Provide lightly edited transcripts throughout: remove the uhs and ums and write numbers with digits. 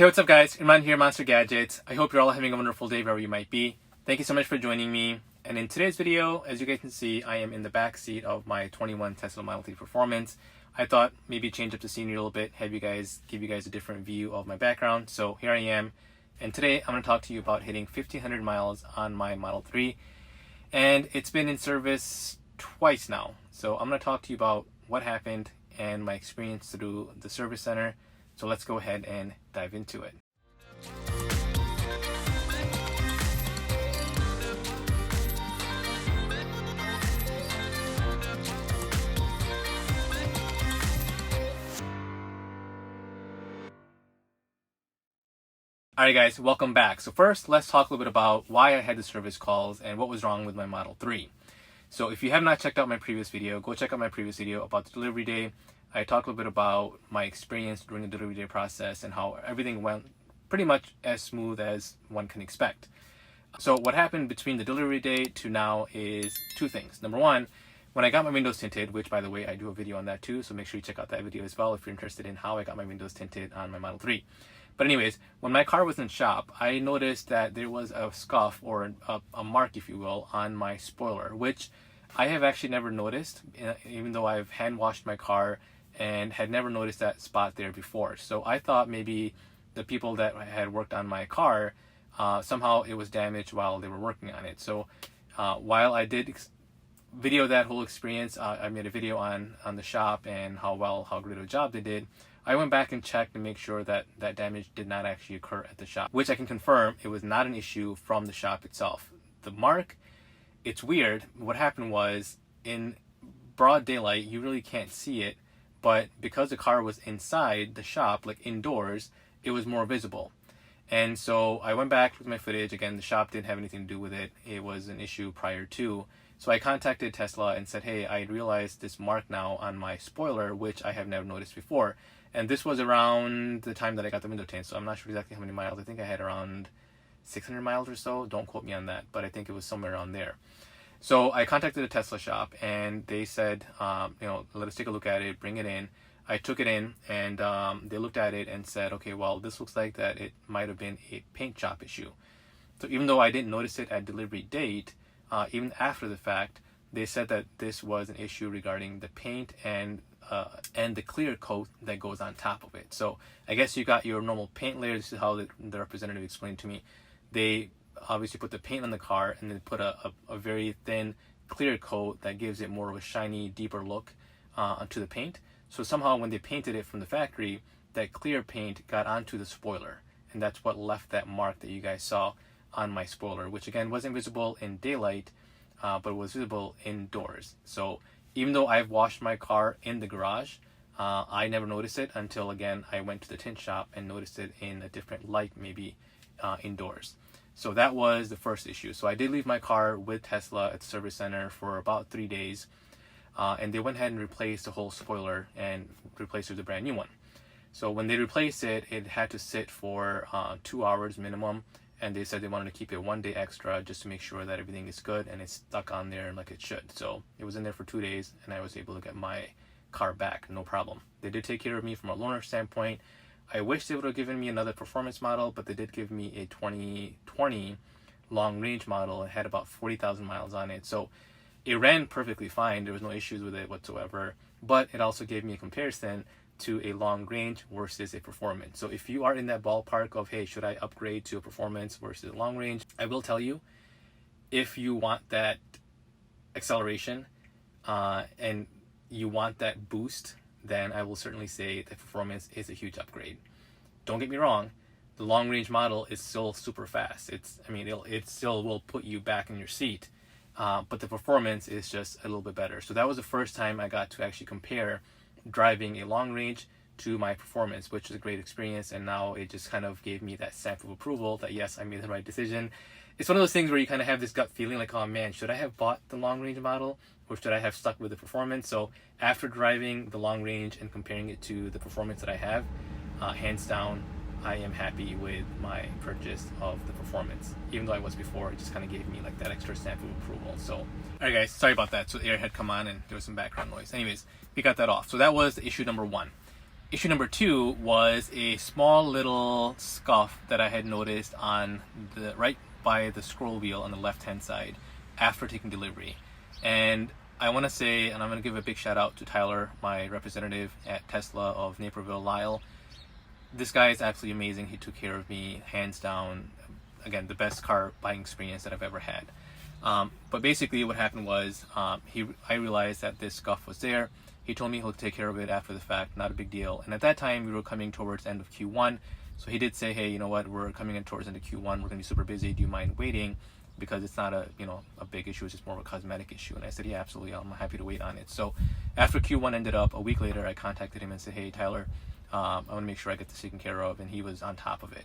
Hey, what's up guys? Imran here, Monster Gadgets. I hope you're all having a wonderful day wherever you might be. Thank you so much for joining me. And in today's video, as you guys can see, I am in the back seat of my 21 Tesla Model 3 Performance. I thought maybe change up the scenery a little bit, give you guys a different view of my background. So here I am. And today I'm going to talk to you about hitting 1,500 miles on my Model 3. And it's been in service twice now. So I'm going to talk to you about what happened and my experience through the service center. So let's go ahead and dive into it. Alright guys, welcome back. So first, let's talk a little bit about why I had the service calls and what was wrong with my Model 3. So if you have not checked out my previous video, go check out my previous video about the delivery day. I talked a little bit about my experience during the delivery day process and how everything went pretty much as smooth as one can expect. So what happened between the delivery day to now is two things. Number one, when I got my windows tinted, which by the way, I do a video on that too, so make sure you check out that video as well if you're interested in how I got my windows tinted on my Model 3. But anyways, when my car was in shop, I noticed that there was a scuff or a mark, if you will, on my spoiler, which I have actually never noticed, even though I've hand washed my car and had never noticed that spot there before. So I thought maybe the people that had worked on my car, somehow it was damaged while they were working on it. So while I did video that whole experience, I made a video on the shop and how great of a job they did. I went back and checked to make sure that that damage did not actually occur at the shop, which I can confirm it was not an issue from the shop itself. The mark, it's weird. What happened was in broad daylight, you really can't see it, but because the car was inside the shop, like indoors, it was more visible. And so I went back with my footage. Again, the shop didn't have anything to do with it. It was an issue prior to. So I contacted Tesla and said, hey, I realized this mark now on my spoiler, which I have never noticed before. And this was around the time that I got the window tint, so I'm not sure exactly how many miles. I think I had around 600 miles or so. Don't quote me on that, but I think it was somewhere around there. So I contacted the Tesla shop, and they said, let us take a look at it, bring it in. I took it in, and they looked at it and said, okay, well, this looks like that it might have been a paint job issue. So even though I didn't notice it at delivery date, even after the fact, they said that this was an issue regarding the paint and the clear coat that goes on top of it. So I guess you got your normal paint layer. This is how the representative explained to me. They obviously put the paint on the car and then put a very thin clear coat that gives it more of a shiny, deeper look onto the paint. So somehow when they painted it from the factory, that clear paint got onto the spoiler, and that's what left that mark that you guys saw on my spoiler, which again wasn't visible in daylight, but was visible indoors. So even though I've washed my car in the garage, I never noticed it until, again, I went to the tint shop and noticed it in a different light, maybe indoors. So that was the first issue. So I did leave my car with Tesla at the service center for about 3 days, and they went ahead and replaced the whole spoiler and replaced it with a brand new one. So when they replaced it, it had to sit for 2 hours minimum, and they said they wanted to keep it 1 day extra just to make sure that everything is good and it's stuck on there like it should. So it was in there for 2 days, and I was able to get my car back, no problem. They did take care of me from a loaner standpoint. I wish they would have given me another performance model, but they did give me a 2020 long range model. It had about 40,000 miles on it. So it ran perfectly fine. There was no issues with it whatsoever, but it also gave me a comparison to a long range versus a performance. So if you are in that ballpark of, hey, should I upgrade to a performance versus a long range? I will tell you, if you want that acceleration and you want that boost, then I will certainly say the performance is a huge upgrade. Don't get me wrong, the long range model is still super fast. It still will put you back in your seat, but the performance is just a little bit better. So that was the first time I got to actually compare driving a long range to my performance, which was a great experience. And now it just kind of gave me that stamp of approval that yes, I made the right decision. It's one of those things where you kind of have this gut feeling like, oh man, should I have bought the long range model or should I have stuck with the performance? So after driving the long range and comparing it to the performance that I have, hands down, I am happy with my purchase of the performance. Even though I was before, it just kind of gave me like that extra stamp of approval. So, all right guys, sorry about that. So the air had come on and there was some background noise. Anyways, we got that off. So that was issue number one. Issue number 2 was a small little scuff that I had noticed on the right by the scroll wheel on the left hand side after taking delivery. And I want to say, and I'm going to give a big shout out to Tyler, my representative at Tesla of Naperville, Lyle. This guy is absolutely amazing. He took care of me, hands down. Again, the best car buying experience that I've ever had. But basically what happened was I realized that this scuff was there. He told me he'll take care of it after the fact, not a big deal. And at that time, we were coming towards the end of Q1. So he did say, hey, you know what, we're coming in towards the end of Q1. We're going to be super busy. Do you mind waiting? Because it's not a big issue. It's just more of a cosmetic issue. And I said, yeah, absolutely. I'm happy to wait on it. So after Q1 ended up, a week later, I contacted him and said, hey, Tyler, I want to make sure I get this taken care of. And he was on top of it.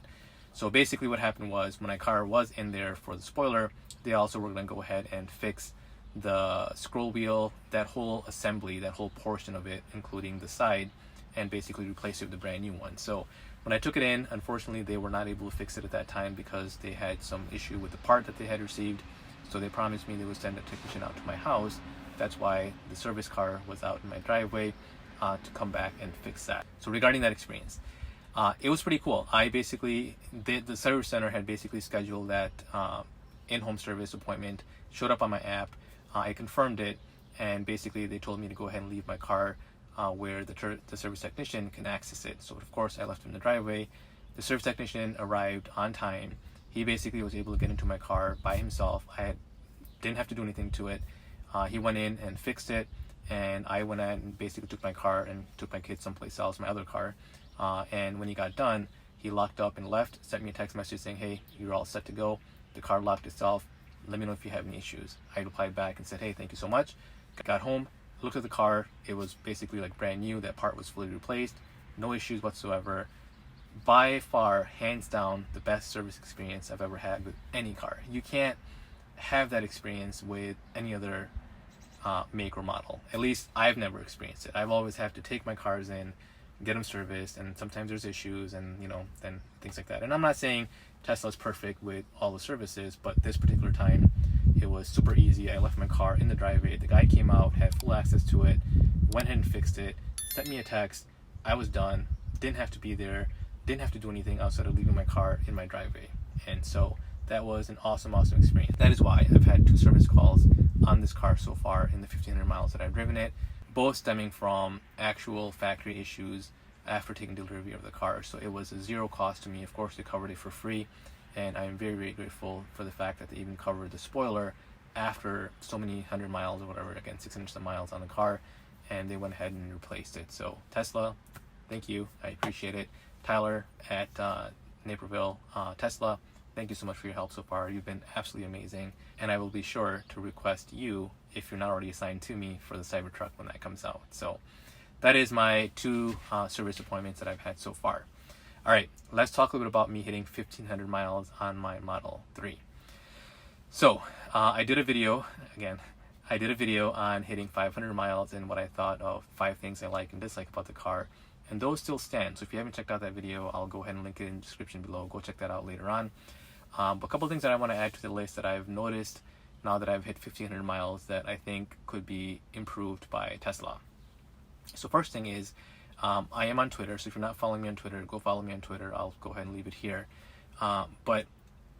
So basically what happened was when my car was in there for the spoiler, they also were going to go ahead and fix the scroll wheel, that whole assembly, that whole portion of it, including the side, and basically replace it with a brand new one. So when I took it in, unfortunately, they were not able to fix it at that time because they had some issue with the part that they had received. So they promised me they would send a technician out to my house. That's why the service car was out in my driveway to come back and fix that. So regarding that experience, it was pretty cool. I basically, the service center had basically scheduled that in-home service appointment, showed up on my app. I confirmed it, and basically they told me to go ahead and leave my car where the service technician can access it. So of course I left him in the driveway. The service technician arrived on time. He basically was able to get into my car by himself. Didn't have to do anything to it. He went in and fixed it, and I went in and basically took my car and took my kids someplace else, my other car. And when he got done, he locked up and left, sent me a text message saying, hey, you're all set to go. The car locked itself. Let me know if you have any issues. I replied back and said, hey, thank you so much. Got home, looked at the car. It was basically like brand new. That part was fully replaced. No issues whatsoever. By far, hands down, the best service experience I've ever had with any car. You can't have that experience with any other make or model. At least I've never experienced it. I've always had to take my cars in, get them serviced, and sometimes there's issues and then things like that. And I'm not saying Tesla's perfect with all the services, but this particular time it was super easy. I left my car in the driveway. The guy came out, had full access to it, went ahead and fixed it, sent me a text. I was done, didn't have to be there, didn't have to do anything outside of leaving my car in my driveway. And so that was an awesome experience. That is why I've had 2 service calls on this car so far in the 1,500 miles that I've driven it, both stemming from actual factory issues after taking delivery of the car. So it was a zero cost to me. Of course, they covered it for free, and I'm very, very grateful for the fact that they even covered the spoiler after so many 100 miles or whatever, again 600 miles on the car, and they went ahead and replaced it. So Tesla, thank you. I appreciate it. Tyler at Naperville Tesla, thank you so much for your help so far. You've been absolutely amazing, and I will be sure to request you, if you're not already assigned to me, for the Cybertruck when that comes out. So that is my 2 service appointments that I've had so far. All right, let's talk a little bit about me hitting 1,500 miles on my Model 3. So I did a video on hitting 500 miles and what I thought of 5 things I like and dislike about the car. And those still stand. So if you haven't checked out that video, I'll go ahead and link it in the description below. Go check that out later on. But a couple things that I want to add to the list that I've noticed now that I've hit 1,500 miles that I think could be improved by Tesla. So first thing is, I am on Twitter. So if you're not following me on Twitter, go follow me on Twitter. I'll go ahead and leave it here. But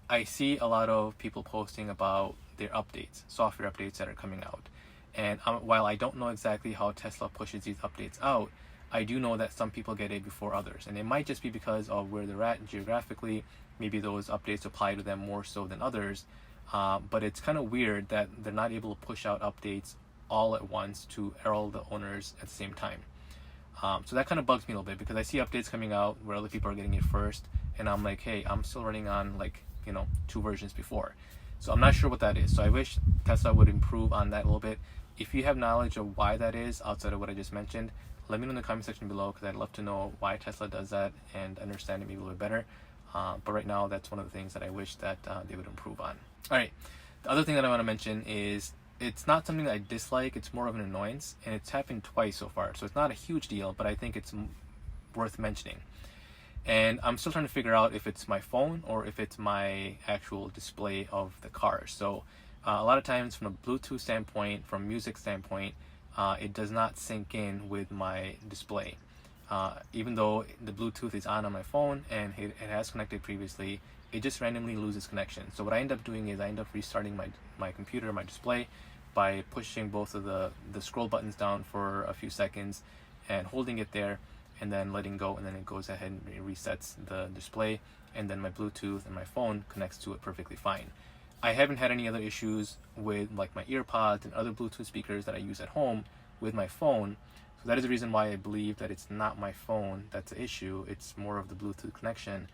I see a lot of people posting about their updates, software updates that are coming out. And while I don't know exactly how Tesla pushes these updates out, I do know that some people get it before others. And it might just be because of where they're at geographically. Maybe those updates apply to them more so than others. But it's kind of weird that they're not able to push out updates all at once to all the owners at the same time. So that kind of bugs me a little bit because I see updates coming out where other people are getting it first, and I'm like, hey, I'm still running on 2 versions before. So I'm not sure what that is. So I wish Tesla would improve on that a little bit. If you have knowledge of why that is outside of what I just mentioned, let me know in the comment section below, because I'd love to know why Tesla does that and understand it maybe a little bit better. But right now, that's one of the things that I wish that they would improve on. All right, the other thing that I want to mention is it's not something that I dislike. It's more of an annoyance, and it's happened twice so far. So it's not a huge deal, but I think it's worth mentioning. And I'm still trying to figure out if it's my phone or if it's my actual display of the car. So a lot of times from a Bluetooth standpoint, from music standpoint, it does not sync in with my display. even though the Bluetooth is on my phone and it has connected previously, it just randomly loses connection. So what I end up doing is I end up restarting my computer, my display, by pushing both of the scroll buttons down for a few seconds and holding it there, and then letting go, and then it goes ahead and resets the display, and then my Bluetooth and my phone connects to it perfectly fine. I haven't had any other issues with like my earpods and other Bluetooth speakers that I use at home with my phone. So that is the reason why I believe that it's not my phone that's the issue. It's more of the Bluetooth connection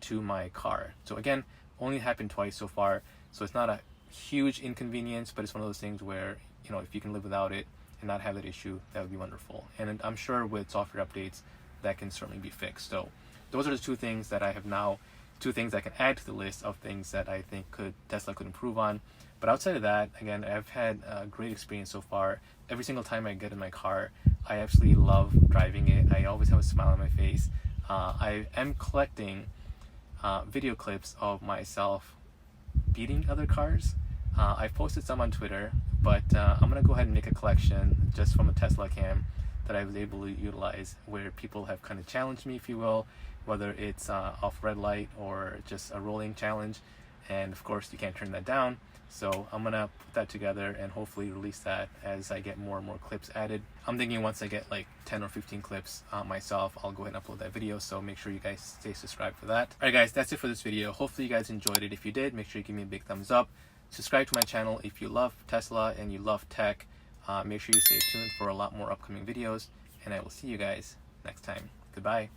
to my car. So again, only happened twice so far. So it's not a huge inconvenience, but it's one of those things where, you know, if you can live without it and not have that issue, that would be wonderful. And I'm sure with software updates, that can certainly be fixed. So those are the two things that I have now, two things I can add to the list of things that I think Tesla could improve on. But outside of that, again, I've had a great experience so far. Every single time I get in my car, I absolutely love driving it. I always have a smile on my face. I am collecting video clips of myself beating other cars. I've posted some on Twitter, but I'm gonna go ahead and make a collection just from a Tesla cam that I was able to utilize, where people have kind of challenged me, if you will, whether it's off red light or just a rolling challenge. And of course, you can't turn that down. So I'm gonna put that together and hopefully release that as I get more and more clips added. I'm thinking once I get like 10 or 15 clips myself, I'll go ahead and upload that video. So make sure you guys stay subscribed for that. Alright guys, that's it for this video. Hopefully you guys enjoyed it. If you did, make sure you give me a big thumbs up. Subscribe to my channel if you love Tesla and you love tech. Make sure you stay tuned for a lot more upcoming videos, and I will see you guys next time. Goodbye.